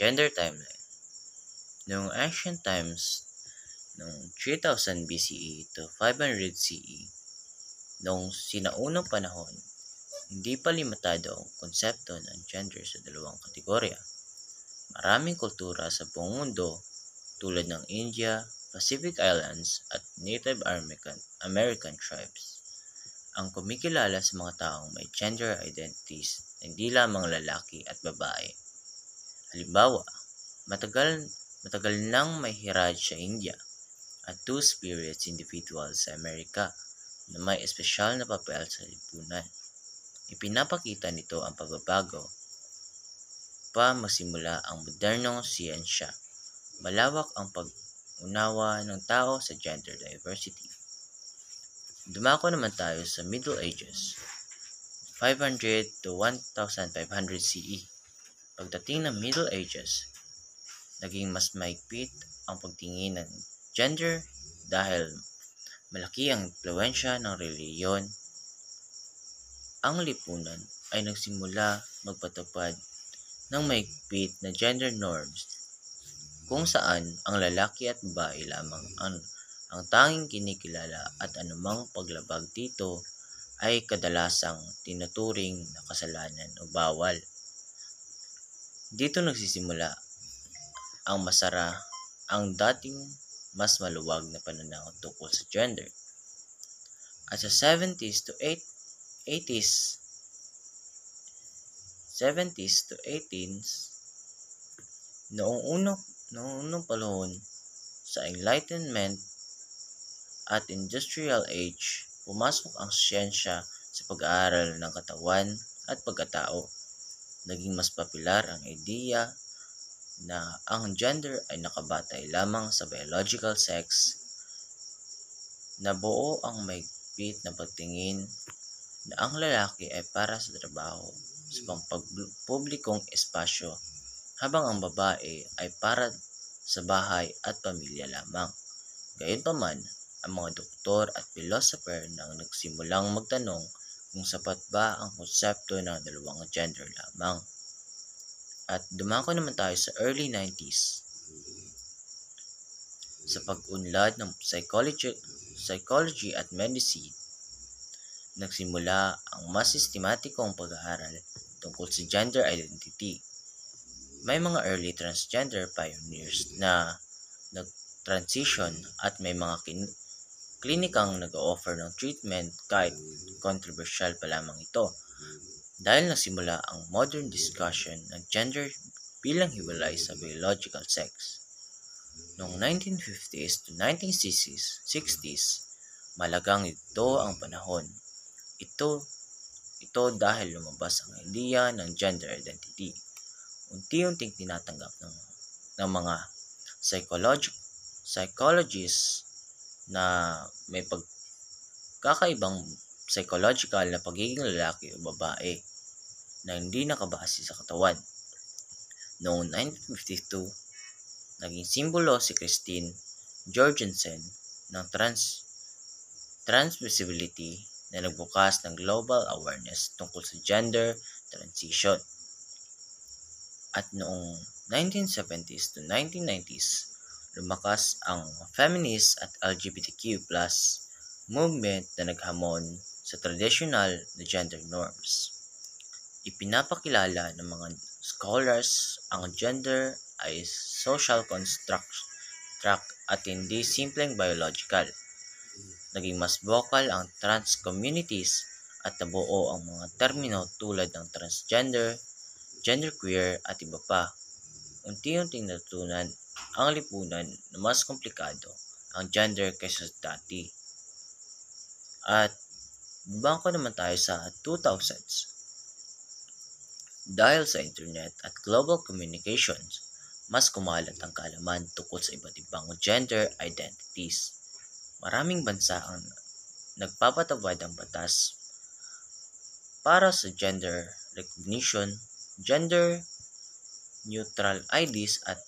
Gender timeline. Noong ancient times, noong 3000 BCE to 500 CE, noong sinaunang panahon, hindi pa limitado ang konsepto ng gender sa dalawang kategorya. Maraming kultura sa buong mundo tulad ng India, Pacific Islands at Native American tribes ang kumikilala sa mga taong may gender identities na hindi lamang lalaki at babae. Halimbawa, matagal nang may hiraj sa India at two-spirits individuals sa Amerika na may espesyal na papel sa lipunan. Ipinapakita nito ang pagbabago pa masimula ang modernong siyensya. Malawak ang pag-unawa ng tao sa gender diversity. Dumako naman tayo sa Middle Ages, 500 to 1500 CE. Pagdating ng Middle Ages, naging mas mahigpit ang pagtingin ng gender dahil malaki ang impluwensya ng relihiyon. Ang lipunan ay nagsimula magpatupad ng mahigpit na gender norms kung saan ang lalaki at babae lamang ang tanging kinikilala at anumang paglabag dito ay kadalasang tinuturing na kasalanan o bawal. Dito nagsisimula ang dating mas maluwag na pananaw tungkol sa gender. At sa 70s to 18s, noong unang panahon sa Enlightenment at Industrial Age, pumasok ang siyensya sa pag-aaral ng katawan at pagkatao. Naging mas popular ang ideya na ang gender ay nakabatay lamang sa biological sex. Nabuo ang mahigpit na pagtingin na ang lalaki ay para sa trabaho sa pampublikong espasyo, habang ang babae ay para sa bahay at pamilya lamang. Gayunpaman, ang mga doktor at philosopher nang nagsimulang magtanong kung sapat ba ang konsepto ng dalawang gender lamang. At dumako naman tayo sa early 90s. Sa pag-unlad ng psychology at medicine, nagsimula ang mas sistematikong pag-aaral tungkol sa gender identity. May mga early transgender pioneers na nag-transition at may mga klinikang nag-o-offer ng treatment kahit controversial pa lamang ito. Dahil nagsimula ang modern discussion ng gender bilang hiwalay sa biological sex. Noong 1950s to 1960s, malagang ito ang panahon. Ito dahil lumabas ang ideya ng gender identity. Unti-unting tinatanggap ng mga psychologists na may pagkakaibang psychological na pagiging lalaki o babae na hindi nakabase sa katawan. Noong 1952, naging simbolo si Christine Jorgensen ng transvisibility na nagbukas ng global awareness tungkol sa gender transition. At noong 1970s to 1990s, lumakas ang feminist at LGBTQ+ movement na naghamon sa traditional na gender norms. Ipinapakilala ng mga scholars ang gender ay social construct at hindi simpleng biological. Naging mas vocal ang trans communities at nabuo ang mga termino tulad ng transgender, genderqueer at iba pa. Unti-unting natutunan ang lipunan na mas komplikado ang gender kaysa dati. At bangko naman tayo sa 2000s. Dahil sa internet at global communications, mas kumalat ang kaalaman tungkol sa iba't ibang gender identities. Maraming bansa ang nagpapatawad ng batas para sa gender recognition, gender neutral IDs at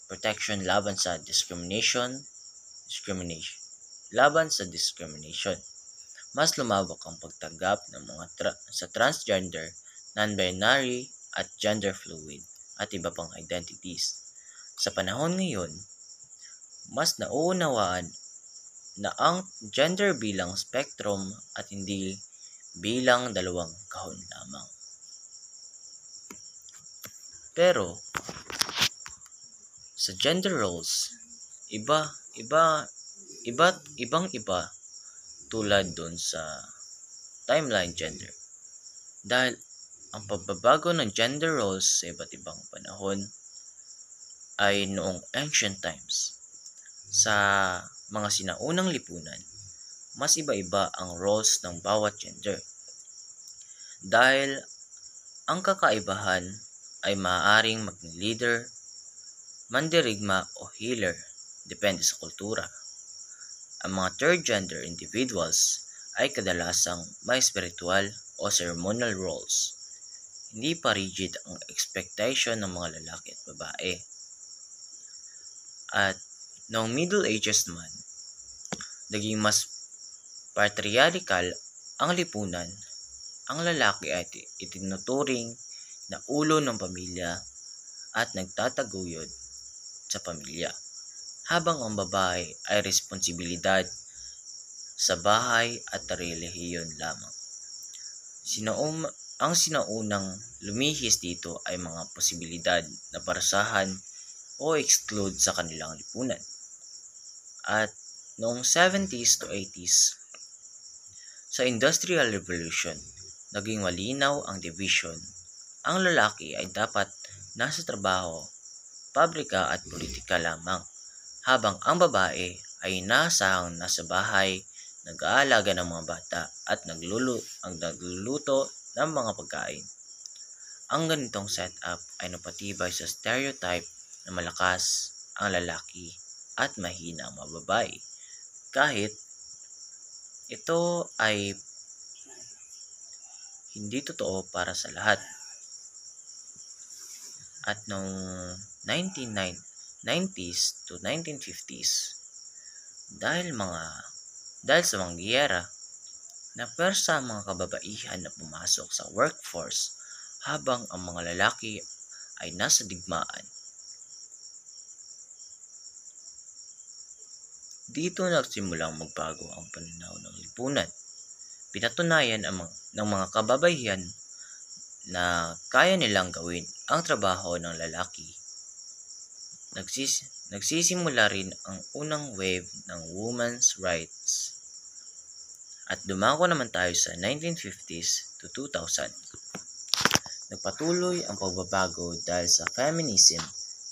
protection laban sa discrimination. Mas lumawak ang pagtanggap ng mga sa transgender, non-binary at gender fluid at iba pang identities. Sa panahon ngayon, mas nauunawaan na ang gender bilang spectrum at hindi bilang dalawang kahon lamang. Pero sa gender roles, ibang-iba tulad dun sa timeline gender. Dahil ang pagbabago ng gender roles sa iba't ibang panahon ay noong ancient times. Sa mga sinaunang lipunan, mas iba-iba ang roles ng bawat gender. Dahil ang kakaibahan ay maaaring maging leader, mandirigma o healer, depende sa kultura. Ang mga third gender individuals ay kadalasang may spiritual o ceremonial roles. Hindi pa rigid ang expectation ng mga lalaki at babae. At noong Middle Ages naman, naging mas patriarchal ang lipunan. Ang lalaki ay itinuturing na ulo ng pamilya at nagtataguyod sa pamilya, habang ang babae ay responsibilidad sa bahay at relihiyon lamang. Ang sinaunang lumihis dito ay mga posibilidad na parusahan o exclude sa kanilang lipunan. At noong 70s to 80s, sa Industrial Revolution, naging malinaw ang division. Ang lalaki ay dapat nasa trabaho, pabrika at politika lamang, habang ang babae ay inaasahang nasa bahay, nag-aalaga ng mga bata at nagluluto ng mga pagkain. Ang ganitong setup ay napatibay sa stereotype na malakas ang lalaki at mahina ang mga babae, kahit ito ay hindi totoo para sa lahat. At noong 1990s to 1950s, dahil sa mga giyera, napersa ang mga kababaihan na pumasok sa workforce habang ang mga lalaki ay nasa digmaan. Dito nagsimulang magbago ang pananaw ng lipunan. Pinatunayan ng mga kababaihan na kaya nilang gawin ang trabaho ng lalaki. Nagsisimula rin ang unang wave ng women's rights. At dumako naman tayo sa 1950s to 2000. Nagpatuloy ang pagbabago dahil sa feminism,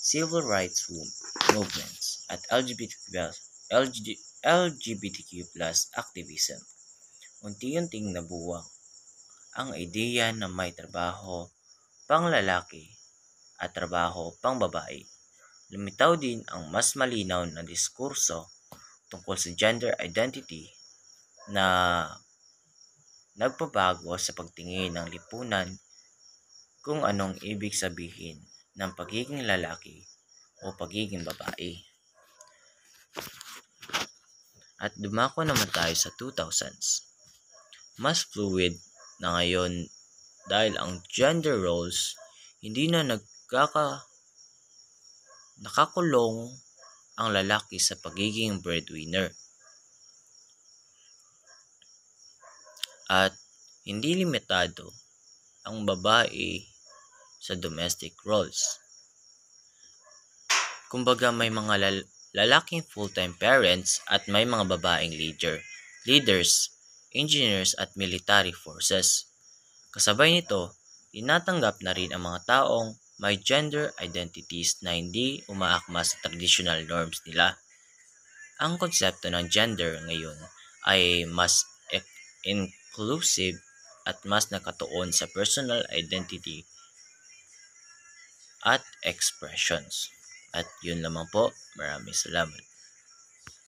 civil rights movements, at LGBTQ+ activism. Unti-unting nabuwang ang ideya na may trabaho pang lalaki at trabaho pang babae. Lumitaw din ang mas malinaw na diskurso tungkol sa gender identity na nagpabago sa pagtingin ng lipunan kung anong ibig sabihin ng pagiging lalaki o pagiging babae. At dumako naman tayo sa 2000s. Mas fluid na ngayon dahil ang gender roles hindi na nakakulong ang lalaki sa pagiging breadwinner. At hindi limitado ang babae sa domestic roles. Kumbaga may mga lalaking full-time parents at may mga babaeng leaders, engineers at military forces. Kasabay nito, tinatanggap na rin ang mga taong may gender identities na hindi umaakma sa traditional norms nila. Ang konsepto ng gender ngayon ay mas inclusive at mas nakatuon sa personal identity at expressions. At yun lamang po. Maraming salamat.